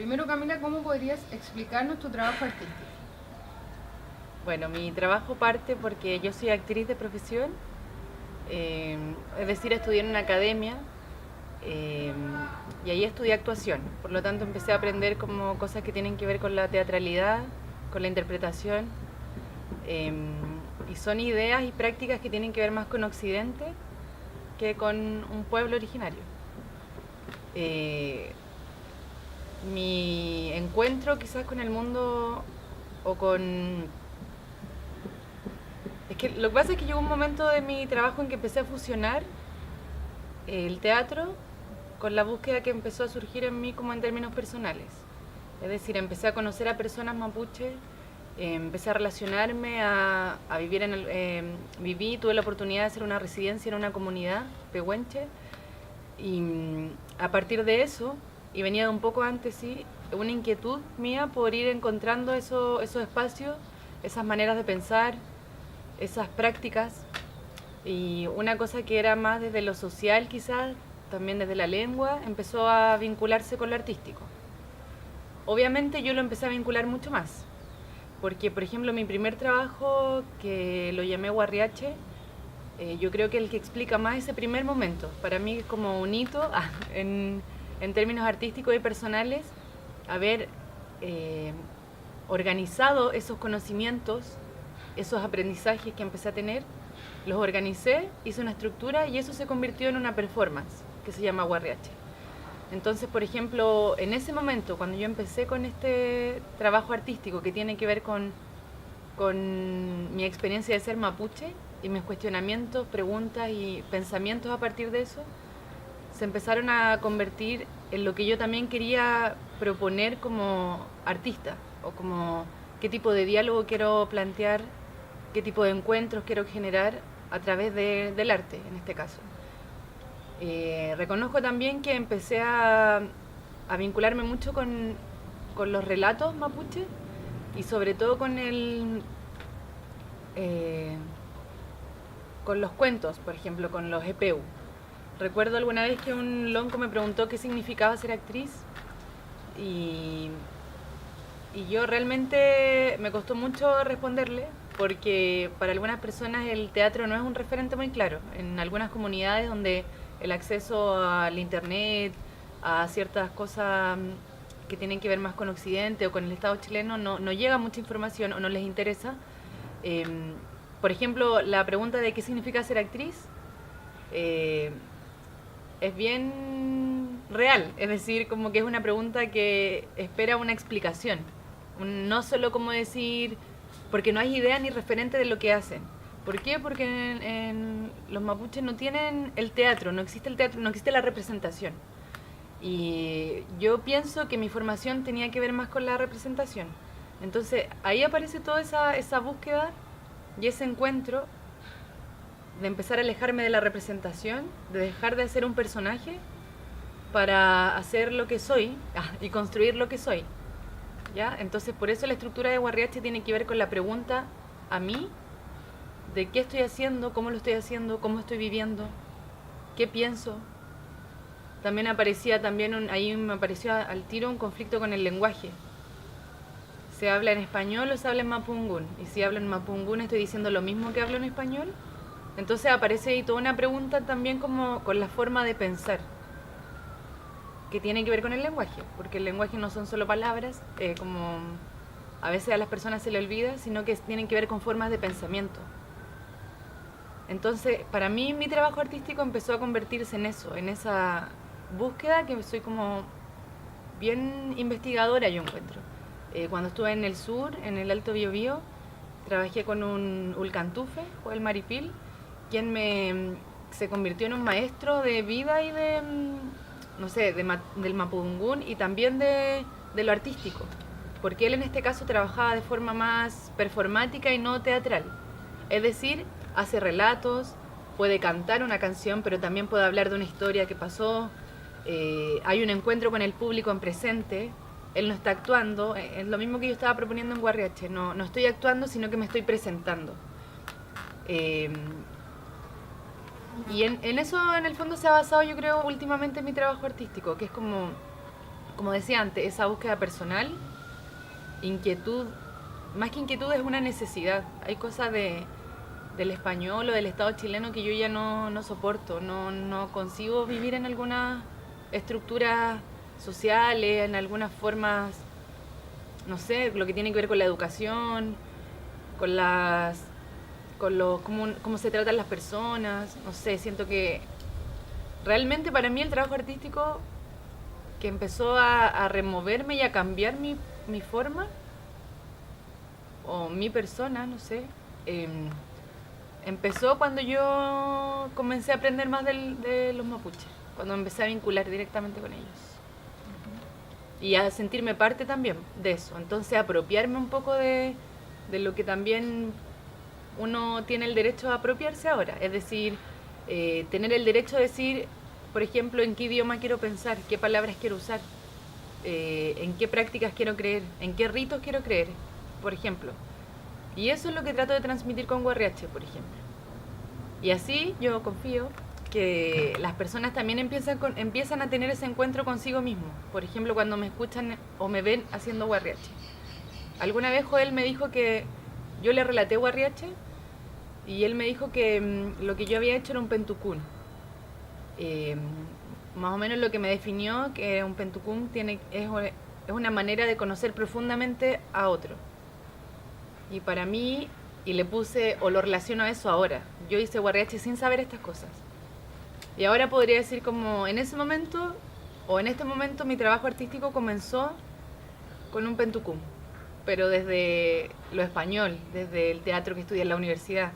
Primero, Camila, ¿cómo podrías explicarnos tu trabajo artístico? Bueno, mi trabajo parte porque yo soy actriz de profesión, eh, es decir, estudié en una academia eh, y ahí estudié actuación. Por lo tanto, empecé a aprender como cosas que tienen que ver con la teatralidad, con la interpretación, eh, y son ideas y prácticas que tienen que ver más con Occidente que con un pueblo originario. Eh, Mi encuentro quizás con el mundo o con... Es que lo que pasa es que llegó un momento de mi trabajo en que empecé a fusionar el teatro con la búsqueda que empezó a surgir en mí como en términos personales. Es decir, empecé a conocer a personas mapuche, empecé a relacionarme, a vivir en el... viví, tuve la oportunidad de hacer una residencia en una comunidad pehuenche y a partir de eso, y venía de un poco antes, sí, una inquietud mía por ir encontrando esos espacios, esas maneras de pensar, esas prácticas, y una cosa que era más desde lo social quizás, también desde la lengua, empezó a vincularse con lo artístico. Obviamente yo lo empecé a vincular mucho más, porque por ejemplo mi primer trabajo, que lo llamé Guarriache, yo creo que el que explica más ese primer momento, para mí es como un hito en términos artísticos y personales, haber eh, organizado esos conocimientos, esos aprendizajes que empecé a tener, los organicé, hice una estructura y eso se convirtió en una performance que se llama Guarriache. Entonces, por ejemplo, en ese momento, cuando yo empecé con este trabajo artístico que tiene que ver con mi experiencia de ser mapuche y mis cuestionamientos, preguntas y pensamientos a partir de eso, se empezaron a convertir en lo que yo también quería proponer como artista, o como qué tipo de diálogo quiero plantear, qué tipo de encuentros quiero generar a través del arte, en este caso. Reconozco también que empecé a vincularme mucho con los relatos mapuche y sobre todo eh, con los cuentos, por ejemplo, con los EPU. Recuerdo alguna vez que un lonco me preguntó qué significaba ser actriz y, y yo realmente me costó mucho responderle porque para algunas personas el teatro no es un referente muy claro. En algunas comunidades donde el acceso al internet, a ciertas cosas que tienen que ver más con Occidente o con el Estado chileno, no llega mucha información o no les interesa. Eh, por ejemplo, la pregunta de qué significa ser actriz eh, es bien real, es decir, como que es una pregunta que espera una explicación, no solo como decir, porque no hay idea ni referente de lo que hacen. ¿Por qué? Porque en los mapuches no tienen el teatro, no existe el teatro, no existe la representación. Y yo pienso que mi formación tenía que ver más con la representación. Entonces ahí aparece toda esa búsqueda y ese encuentro de empezar a alejarme de la representación, de dejar de ser un personaje para hacer lo que soy y construir lo que soy. ¿Ya? Entonces, por eso la estructura de Guarriache tiene que ver con la pregunta a mí de qué estoy haciendo, cómo lo estoy haciendo, cómo estoy viviendo, qué pienso. También aparecía ahí me apareció al tiro un conflicto con el lenguaje. ¿Se habla en español o se habla en mapungún? Y si hablo en mapungún, ¿estoy diciendo lo mismo que hablo en español? Entonces aparece ahí toda una pregunta también como con la forma de pensar, que tiene que ver con el lenguaje, porque el lenguaje no son solo palabras, como a veces a las personas se le olvida, sino que tienen que ver con formas de pensamiento. Entonces, para mí mi trabajo artístico empezó a convertirse en eso, en esa búsqueda que soy como bien investigadora, yo encuentro. Cuando estuve en el sur, en el Alto Biobío, trabajé con un ulcantufe, o el maripil, quien se convirtió en un maestro de vida y de, no sé, del mapudungún y también de lo artístico. Porque él en este caso trabajaba de forma más performática y no teatral. Es decir, hace relatos, puede cantar una canción, pero también puede hablar de una historia que pasó. Hay un encuentro con el público en presente. Él no está actuando, es lo mismo que yo estaba proponiendo en Guarriache. No estoy actuando, sino que me estoy presentando. Eh, y en eso, en el fondo, se ha basado, yo creo, últimamente mi trabajo artístico, que es como como decía antes, esa búsqueda personal, inquietud, más que inquietud es una necesidad. Hay cosas del español o del Estado chileno que yo ya no soporto, no consigo vivir en algunas estructuras sociales, en algunas formas, no sé, lo que tiene que ver con la educación, con cómo se tratan las personas, no sé, siento que realmente para mí el trabajo artístico que empezó a removerme y a cambiar mi forma o mi persona, no sé, empezó cuando yo comencé a aprender más de los mapuches, cuando empecé a vincular directamente con ellos. Y a sentirme parte también de eso. Entonces apropiarme un poco de lo que también uno tiene el derecho a apropiarse ahora. Es decir, tener el derecho a decir, por ejemplo, en qué idioma quiero pensar, qué palabras quiero usar, en qué prácticas quiero creer, en qué ritos quiero creer, por ejemplo. Y eso es lo que trato de transmitir con Guarriache, por ejemplo. Y así yo confío que las personas también empiezan a tener ese encuentro consigo mismo. Por ejemplo, cuando me escuchan o me ven haciendo Guarriache. Alguna vez Joel me dijo que yo le relaté Guarriache y él me dijo que lo que yo había hecho era un pentucún. Más o menos lo que me definió que un pentucún es una manera de conocer profundamente a otro. Y para mí, y le puse, o lo relaciono a eso ahora, yo hice Guarriache sin saber estas cosas. Y ahora podría decir como en ese momento, o en este momento, mi trabajo artístico comenzó con un pentucún, pero desde lo español, desde el teatro que estudié en la universidad,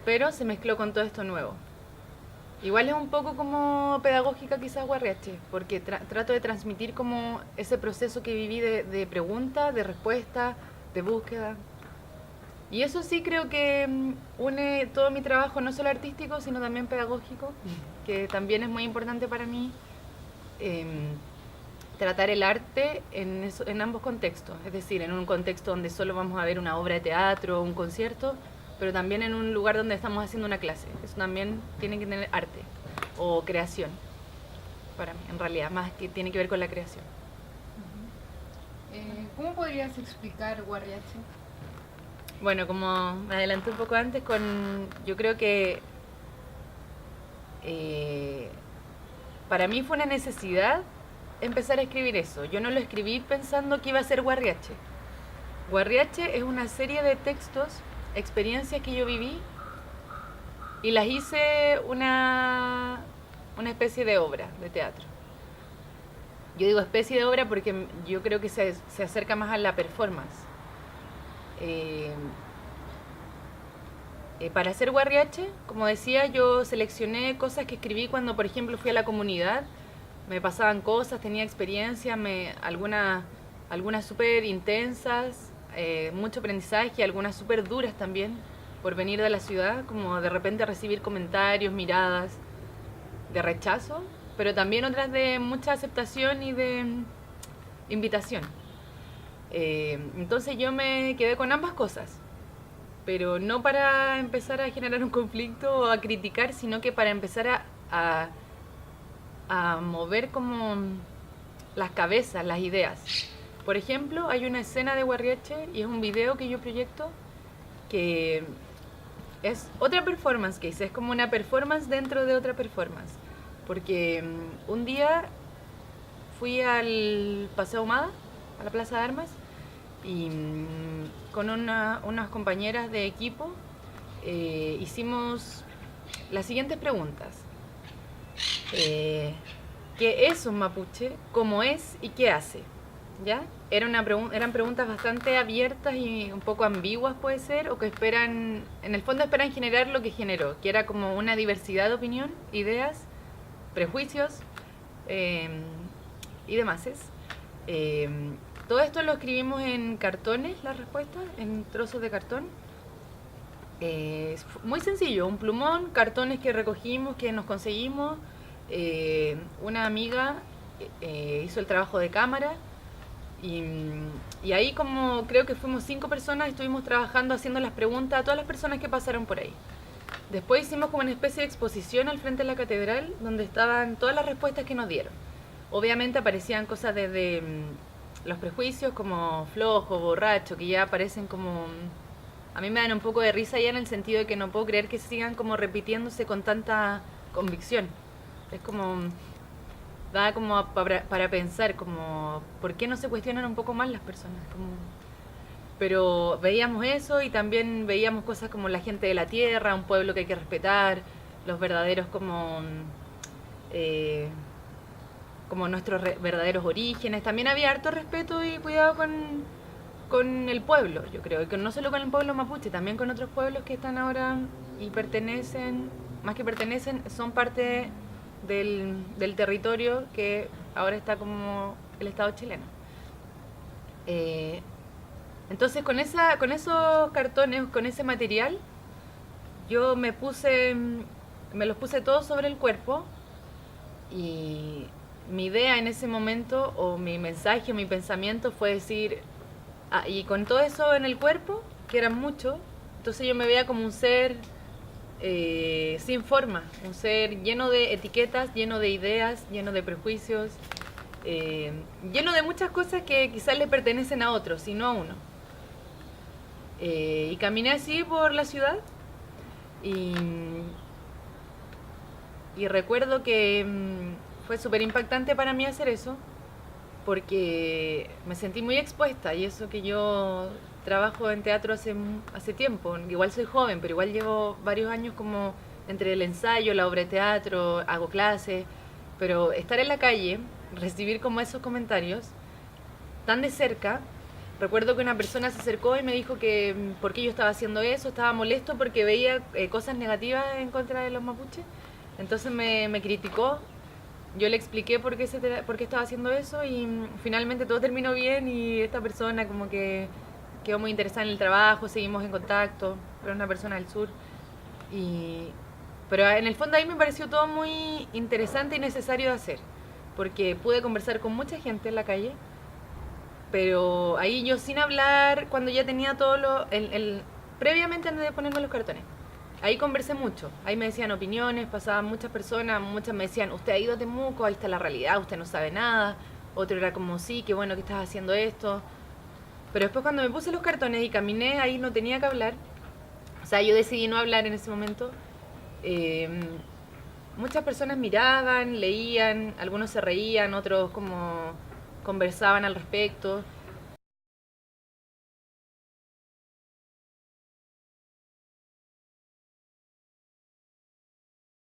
pero se mezcló con todo esto nuevo. Igual es un poco como pedagógica quizás Guarriache, porque trato de transmitir como ese proceso que viví de pregunta, de respuesta, de búsqueda. Y eso sí creo que une todo mi trabajo, no solo artístico, sino también pedagógico, que también es muy importante para mí tratar el arte en ambos contextos. Es decir, en un contexto donde solo vamos a ver una obra de teatro o un concierto, pero también en un lugar donde estamos haciendo una clase. Eso también tiene que tener arte o creación, para mí, en realidad, más que tiene que ver con la creación. ¿Cómo podrías explicar Guarriache? Bueno, como me adelanté un poco antes, yo creo que para mí fue una necesidad empezar a escribir eso. Yo no lo escribí pensando que iba a ser Guarriache. Guarriache es una serie de textos, experiencias que yo viví y las hice una especie de obra de teatro. Yo digo especie de obra porque yo creo que se acerca más a la performance. Para hacer Guarriache, como decía, yo seleccioné cosas que escribí cuando, por ejemplo, fui a la comunidad. Me pasaban cosas, tenía experiencias, algunas súper intensas, mucho aprendizaje, algunas súper duras también, por venir de la ciudad, como de repente recibir comentarios, miradas de rechazo, pero también otras de mucha aceptación y de invitación. Entonces yo me quedé con ambas cosas, pero no para empezar a generar un conflicto o a criticar, sino que para empezar a mover como las cabezas, las ideas. Por ejemplo, hay una escena de Guarriache y es un video que yo proyecto que es otra performance que hice, es como una performance dentro de otra performance, porque un día fui al Paseo Ahumada, a la Plaza de Armas, y con unas compañeras de equipo hicimos las siguientes preguntas. ¿Qué es un mapuche? ¿Cómo es y qué hace? ¿Ya? Eran preguntas bastante abiertas y un poco ambiguas, puede ser, o que en el fondo esperan generar lo que generó, que era como una diversidad de opinión, ideas, prejuicios y demás. Todo esto lo escribimos en cartones, las respuestas, en trozos de cartón. Muy sencillo, un plumón, cartones que recogimos, que nos conseguimos. Una amiga hizo el trabajo de cámara y ahí, como creo que fuimos 5 personas, estuvimos trabajando haciendo las preguntas a todas las personas que pasaron por ahí. Después hicimos como una especie de exposición al frente de la catedral donde estaban todas las respuestas que nos dieron. obviamente aparecían cosas desde los prejuicios como flojo, borracho, que ya aparecen como... A mí me dan un poco de risa ya en el sentido de que no puedo creer que sigan como repitiéndose con tanta convicción. Es como... Da como para pensar, como... ¿Por qué no se cuestionan un poco más las personas? Como... Pero veíamos eso y también veíamos cosas como la gente de la tierra, un pueblo que hay que respetar, los verdaderos eh, como nuestros verdaderos orígenes. También había harto respeto y cuidado con el pueblo, yo creo, y no solo con el pueblo mapuche, también con otros pueblos que están ahora y pertenecen, más que pertenecen, son parte del territorio que ahora está como el Estado chileno. Entonces con esos cartones, con ese material, yo me los puse todos sobre el cuerpo y mi idea en ese momento, o mi mensaje, o mi pensamiento fue decir, y con todo eso en el cuerpo, que eran muchos, entonces yo me veía como un ser sin forma, un ser lleno de etiquetas, lleno de ideas, lleno de prejuicios, lleno de muchas cosas que quizás le pertenecen a otros y no a uno. Y caminé así por la ciudad y recuerdo que fue súper impactante para mí hacer eso porque me sentí muy expuesta y eso que yo trabajo en teatro hace tiempo, igual soy joven, pero igual llevo varios años como entre el ensayo, la obra de teatro, hago clases, pero estar en la calle, recibir como esos comentarios tan de cerca. Recuerdo que una persona se acercó y me dijo que por qué yo estaba haciendo eso, estaba molesto porque veía cosas negativas en contra de los mapuches. Entonces me criticó, yo le expliqué por qué estaba haciendo eso y finalmente todo terminó bien y esta persona como que quedó muy interesada en el trabajo, seguimos en contacto, pero es una persona del sur. Pero en el fondo ahí me pareció todo muy interesante y necesario de hacer, porque pude conversar con mucha gente en la calle, pero ahí yo sin hablar, cuando ya tenía todo previamente antes de ponerme los cartones, ahí conversé mucho, ahí me decían opiniones, pasaban muchas personas, muchas me decían, usted ha ido a Temuco, ahí está la realidad, usted no sabe nada, otro era como, sí, qué bueno que estás haciendo esto, pero después cuando me puse los cartones y caminé, ahí no tenía que hablar, o sea, yo decidí no hablar en ese momento, muchas personas miraban, leían, algunos se reían, otros como conversaban al respecto.